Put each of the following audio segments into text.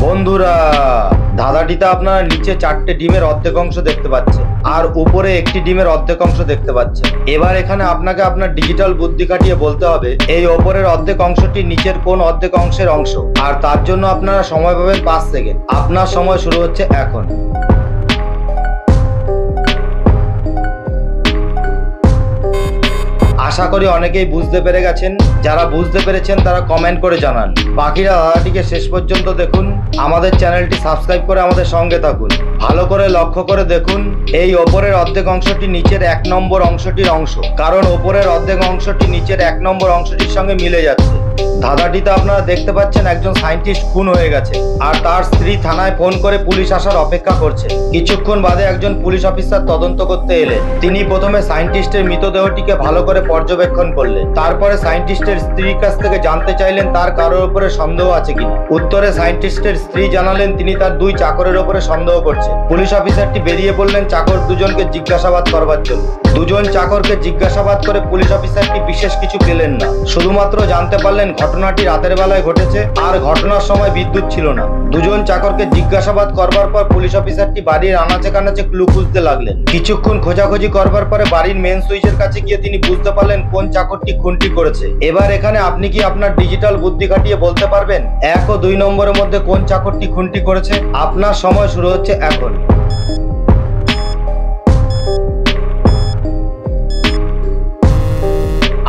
বন্ধুরা, ধাঁধাটিতে আপনারা নিচে 4টে ডিমের অর্ধেক অংশ দেখতে পাচ্ছেন আর উপরে একটি ডিমের অর্ধেক অংশ দেখতে পাচ্ছেন। এবার এখানে আপনাকে আপনার ডিজিটাল বুদ্ধি খাটিয়ে বলতে হবে এই ওপরের অর্ধেক অংশটি নিচের কোন অর্ধেক অংশের অংশ, আর তার জন্য আপনারা সময় পাবেন 5 সেকেন্ড। আপনার সময় শুরু হচ্ছে এখন। আশা করি অনেকেই বুঝতে পেরে গেছেন। যারা বুঝতে পেরেছেন তারা কমেন্ট করে জানান। বাকিরা ধাঁধাটিকে শেষ পর্যন্ত দেখুন। আমাদের চ্যানেলটি সাবস্ক্রাইব করে আমাদের সঙ্গে থাকুন। ভালো করে লক্ষ্য করে দেখুন এই ওপরের অর্ধেক অংশটি নিচের 1 নম্বর অংশটির অংশ, কারণ ওপরের অর্ধেক অংশটি নিচের 1 নম্বর অংশটির সঙ্গে মিলে যাচ্ছে। ধাঁধাটিতে আপনারা দেখতে পাচ্ছেন একজন সায়েন্টিস্ট খুন হয়ে গেছে আর তার স্ত্রী থানায় ফোন করে পুলিশ আসার অপেক্ষা করছে। কিছুক্ষণ বাদে একজন পুলিশ অফিসার তদন্ত করতে এলেন। তিনি প্রথমে সায়েন্টিস্টের মৃতদেহটিকে ভালো করে পর্যবেক্ষণ করলেন। তারপরে সায়েন্টিস্টের স্ত্রীর কাছ থেকে জানতে চাইলেন তার কারোর উপরে সন্দেহ আছে কিনা। উত্তরে সায়েন্টিস্টের স্ত্রী জানালেন তিনি তার 2 চাকরের উপরে সন্দেহ করছেন। পুলিশ অফিসারটি বেরিয়ে পড়লেন চাকর দুজনকে জিজ্ঞাসাবাদ করবার জন্য। দুজন চাকরকে জিজ্ঞাসাবাদ করে পুলিশ অফিসারটি বিশেষ কিছু পেলেন না, শুধুমাত্র জানতে পারলেন ঘটনাটি রাতের বেলায় ঘটেছে আর ঘটনার সময় বিদ্যুৎ ছিল না। দুজন চাকরকে জিজ্ঞাসাবাদ করবার পর পুলিশ অফিসারটি বাড়ির আনাচে কানাচে ক্লু খুঁজতে লাগলেন। কিছুক্ষণ খোঁজাখুঁজি করবার পরে বাড়ির মেন সুইচের কাছে গিয়ে তিনি বুঝতে পারলেন কোন চাকরটি খুনটি করেছে। এবার এখানে আপনি কি আপনার ডিজিটাল বুদ্ধি খাটিয়ে বলতে পারবেন 1 ও 2 নম্বরের মধ্যে কোন চাকরটি খুনটি করেছে? আপনার সময় শুরু হচ্ছে এখন।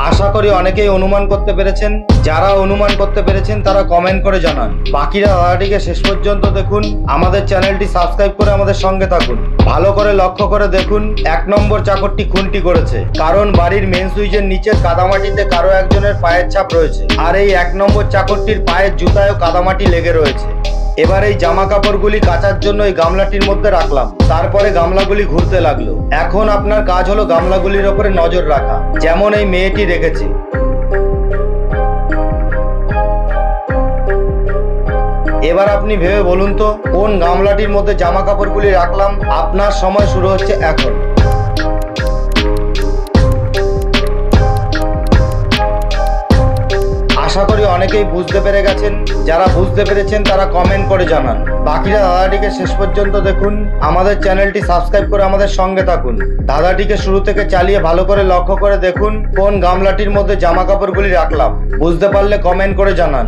আশা করি অনেকেই অনুমান করতে পেরেছেন। যারা অনুমান করতে পেরেছেন তারা কমেন্ট করে জানান। বাকিরা ধাঁধাটিকে শেষ পর্যন্ত দেখুন। আমাদের চ্যানেলটি সাবস্ক্রাইব করে আমাদের সঙ্গে থাকুন। ভালো করে লক্ষ্য করে দেখুন 1 নম্বর চাকরটি খুনটি করেছে, কারণ বাড়ির মেন সুইচের নিচের কাদামাটিতে কারো একজনের পায়ের ছাপ রয়েছে আর এই 1 নম্বর চাকরটির পায়ের জুতায়ও কাদামাটি লেগে রয়েছে। এবার এই জামা কাপড়গুলি কাচার জন্য এই গামলাটির মধ্যে রাখলাম। তারপরে গামলাগুলি ঘুরতে লাগলো। এখন আপনার কাজ হলো গামলাগুলির ওপরে নজর রাখা, যেমন এই মেয়েটি রেখেছে। এবার আপনি ভেবে বলুন তো কোন গামলাটির মধ্যে জামা কাপড়গুলি রাখলাম। আপনার সময় শুরু হচ্ছে এখন। আশা করি অনেকেই বুঝতে পেরে গেছেন। যারা বুঝতে পেরেছেন তারা কমেন্ট করে জানান। বাকিরা ধাঁধাটিকে শেষ পর্যন্ত দেখুন। আমাদের চ্যানেলটি সাবস্ক্রাইব করে আমাদের সঙ্গে থাকুন। ধাঁধাটিকে শুরু থেকে চালিয়ে ভালো করে লক্ষ্য করে দেখুন কোন গামলাটির মধ্যে জামা কাপড়গুলি রাখলাম। বুঝতে পারলে কমেন্ট করে জানান।